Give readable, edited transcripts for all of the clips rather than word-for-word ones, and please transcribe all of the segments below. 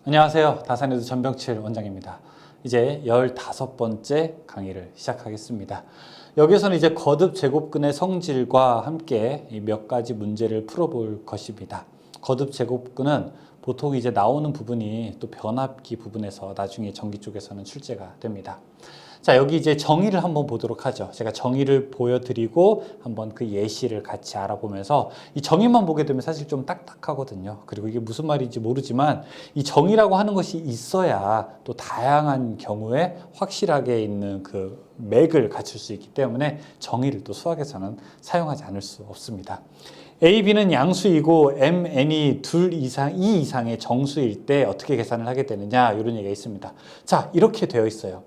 안녕하세요. 다산에도 전병칠 원장입니다. 이제 15번째 강의를 시작하겠습니다. 여기서는 이제 거듭 제곱근의 성질과 함께 몇 가지 문제를 풀어볼 것입니다. 거듭 제곱근은 보통 이제 나오는 부분이 또 변압기 부분에서 나중에 전기 쪽에서는 출제가 됩니다. 자, 여기 이제 정의를 한번 보도록 하죠. 제가 정의를 보여드리고 한번 그 예시를 같이 알아보면서 이 정의만 보게 되면 사실 좀 딱딱하거든요. 그리고 이게 무슨 말인지 모르지만 이 정의라고 하는 것이 있어야 또 다양한 경우에 확실하게 있는 그 맥을 갖출 수 있기 때문에 정의를 또 수학에서는 사용하지 않을 수 없습니다. A, B는 양수이고 M, N이 2 이상의 정수일 때 어떻게 계산을 하게 되느냐 이런 얘기가 있습니다. 자, 이렇게 되어 있어요.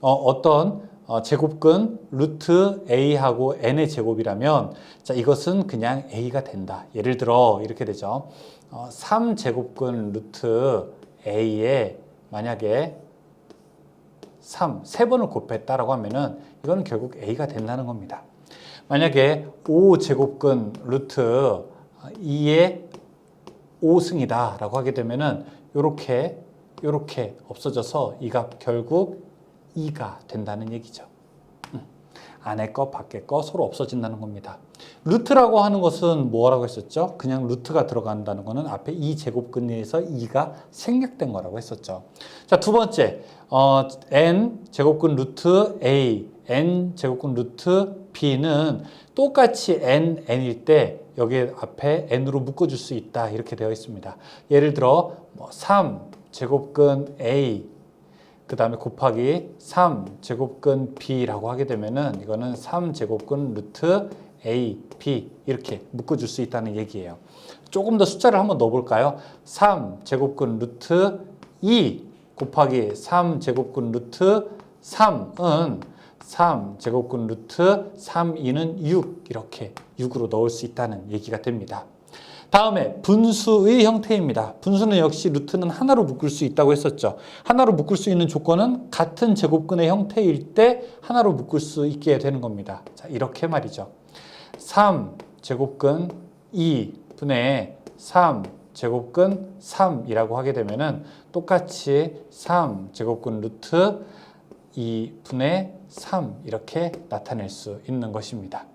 어떤 제곱근 루트 A하고 N의 제곱이라면 자, 이것은 그냥 A가 된다. 예를 들어 이렇게 되죠. 3제곱근 루트 A에 만약에 3, 세 번을 곱했다라고 하면은 이거는 결국 A가 된다는 겁니다. 만약에 5제곱근 루트 2의 5승이다 라고 하게 되면은 요렇게 없어져서 이 값 결국 2가 된다는 얘기죠. 안에 거 밖에 거 서로 없어진다는 겁니다. 루트라고 하는 것은 뭐라고 했었죠? 그냥 루트가 들어간다는 거는 앞에 2제곱근에서 2가 생략된 거라고 했었죠. 자, 두 번째 n 제곱근 루트 a, n 제곱근 루트 b는 똑같이 n일 때 여기 앞에 n으로 묶어줄 수 있다 이렇게 되어 있습니다. 예를 들어 3제곱근 a 그 다음에 곱하기 3제곱근 b라고 하게 되면은 이거는 3제곱근 루트 a, b 이렇게 묶어줄 수 있다는 얘기예요. 조금 더 숫자를 한번 넣어볼까요? 3제곱근 루트 2 곱하기 3제곱근 루트 3은 3제곱근 루트 3, 2는 6 이렇게 6으로 넣을 수 있다는 얘기가 됩니다. 다음에 분수의 형태입니다. 분수는 역시 루트는 하나로 묶을 수 있다고 했었죠. 하나로 묶을 수 있는 조건은 같은 제곱근의 형태일 때 하나로 묶을 수 있게 되는 겁니다. 자, 이렇게 말이죠. 3제곱근 2분의 3제곱근 3이라고 하게 되면은 똑같이 3제곱근 루트 2분의 3 이렇게 나타낼 수 있는 것입니다.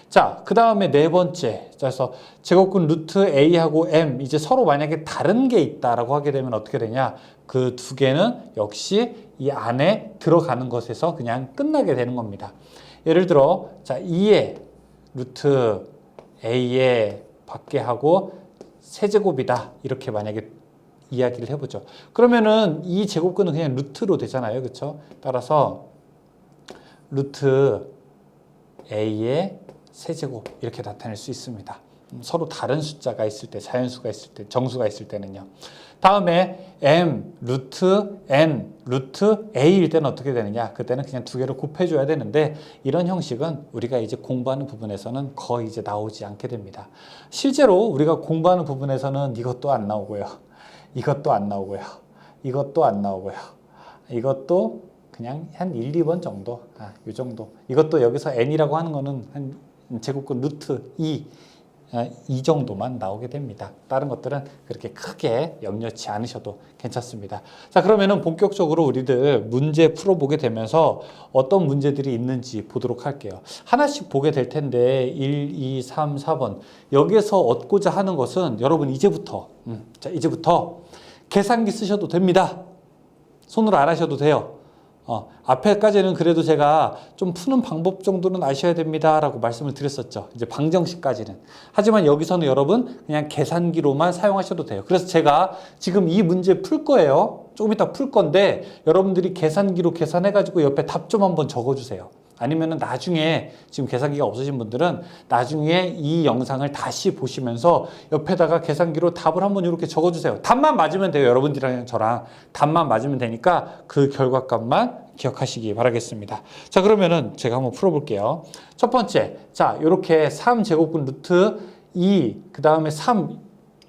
자, 그 다음에 네 번째. 그래서 제곱근 루트 A하고 M 이제 서로 만약에 다른 게 있다라고 하게 되면 어떻게 되냐? 그 두 개는 역시 이 안에 들어가는 것에서 그냥 끝나게 되는 겁니다. 예를 들어 자, 2의 루트 A의 밖에 하고 세제곱이다. 이렇게 만약에 이야기를 해보죠. 그러면은 이 제곱근은 그냥 루트로 되잖아요. 그렇죠? 따라서 루트 A의 세제곱 이렇게 나타낼 수 있습니다. 서로 다른 숫자가 있을 때, 자연수가 있을 때, 정수가 있을 때는요. 다음에 m 루트 n 루트 a일 때는 어떻게 되느냐? 그때는 그냥 두 개를 곱해줘야 되는데 이런 형식은 우리가 이제 공부하는 부분에서는 거의 이제 나오지 않게 됩니다. 실제로 우리가 공부하는 부분에서는 이것도 안 나오고요. 이것도 안 나오고요. 이것도 안 나오고요. 이것도 그냥 한 1, 2번 정도, 이 정도. 이것도 여기서 n이라고 하는 거는 한 제곱근 루트 2 정도만 나오게 됩니다. 다른 것들은 그렇게 크게 염려치 않으셔도 괜찮습니다. 자, 그러면은 본격적으로 우리들 문제 풀어보게 되면서 어떤 문제들이 있는지 보도록 할게요. 하나씩 보게 될 텐데 1, 2, 3, 4번 여기에서 얻고자 하는 것은 여러분 이제부터 계산기 쓰셔도 됩니다. 손으로 안 하셔도 돼요. 앞에까지는 그래도 제가 좀 푸는 방법 정도는 아셔야 됩니다 라고 말씀을 드렸었죠. 이제 방정식까지는. 하지만 여기서는 여러분 그냥 계산기로만 사용하셔도 돼요. 그래서 제가 지금 이 문제 풀 거예요. 조금 이따 풀 건데 여러분들이 계산기로 계산해가지고 옆에 답 좀 한번 적어주세요. 아니면은 나중에 지금 계산기가 없으신 분들은 나중에 이 영상을 다시 보시면서 옆에다가 계산기로 답을 한번 이렇게 적어주세요. 답만 맞으면 돼요. 여러분들이랑 저랑 답만 맞으면 되니까 그 결과값만 기억하시기 바라겠습니다. 자, 그러면은 제가 한번 풀어볼게요. 첫 번째, 자, 이렇게 3제곱근 루트 2, 그 다음에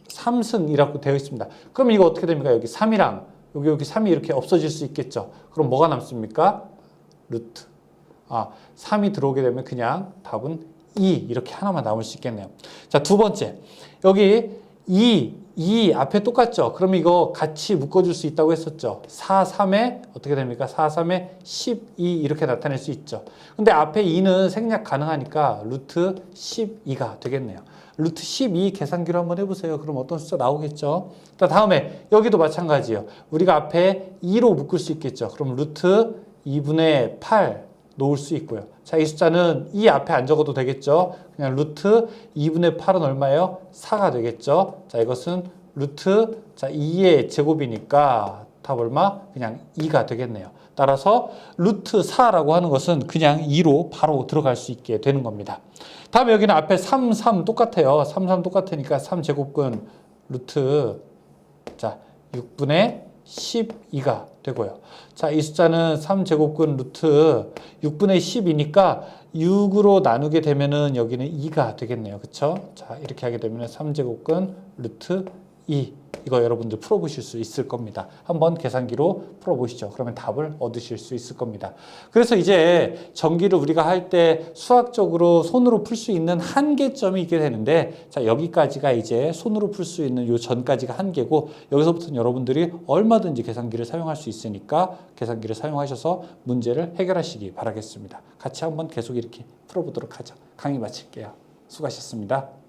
3승이라고 되어 있습니다. 그러면 이거 어떻게 됩니까? 여기 3이랑 여기 3이 이렇게 없어질 수 있겠죠. 그럼 뭐가 남습니까? 루트. 3이 들어오게 되면 그냥 답은 2 이렇게 하나만 남을 수 있겠네요. 자, 두 번째. 여기 2 앞에 똑같죠? 그럼 이거 같이 묶어줄 수 있다고 했었죠? 4, 3에 어떻게 됩니까? 4, 3에 12 이렇게 나타낼 수 있죠. 근데 앞에 2는 생략 가능하니까 루트 12가 되겠네요. 루트 12 계산기로 한번 해보세요. 그럼 어떤 숫자 나오겠죠? 다음에 여기도 마찬가지예요. 우리가 앞에 2로 묶을 수 있겠죠? 그럼 루트 2분의 8 놓을 수 있고요. 자, 이 숫자는 이 앞에 안 적어도 되겠죠? 그냥 루트 2분의 8은 얼마예요? 4가 되겠죠? 자, 이것은 루트 2의 제곱이니까 답 얼마? 그냥 2가 되겠네요. 따라서 루트 4라고 하는 것은 그냥 2로 바로 들어갈 수 있게 되는 겁니다. 다음에 여기는 앞에 3, 3 똑같아요. 3, 3 똑같으니까 3제곱근 루트 6분의 12가 되고요. 자, 이 숫자는 3제곱근 루트 6분의 10이니까 6으로 나누게 되면은 여기는 2가 되겠네요. 그쵸? 자, 이렇게 하게 되면 3제곱근 루트 2. 이거 여러분들 풀어보실 수 있을 겁니다. 한번 계산기로 풀어보시죠. 그러면 답을 얻으실 수 있을 겁니다. 그래서 이제 전기를 우리가 할 때 수학적으로 손으로 풀 수 있는 한계점이 있게 되는데, 자, 여기까지가 이제 손으로 풀 수 있는 요 전까지가 한계고, 여기서부터는 여러분들이 얼마든지 계산기를 사용할 수 있으니까 계산기를 사용하셔서 문제를 해결하시기 바라겠습니다. 같이 한번 계속 이렇게 풀어보도록 하죠. 강의 마칠게요. 수고하셨습니다.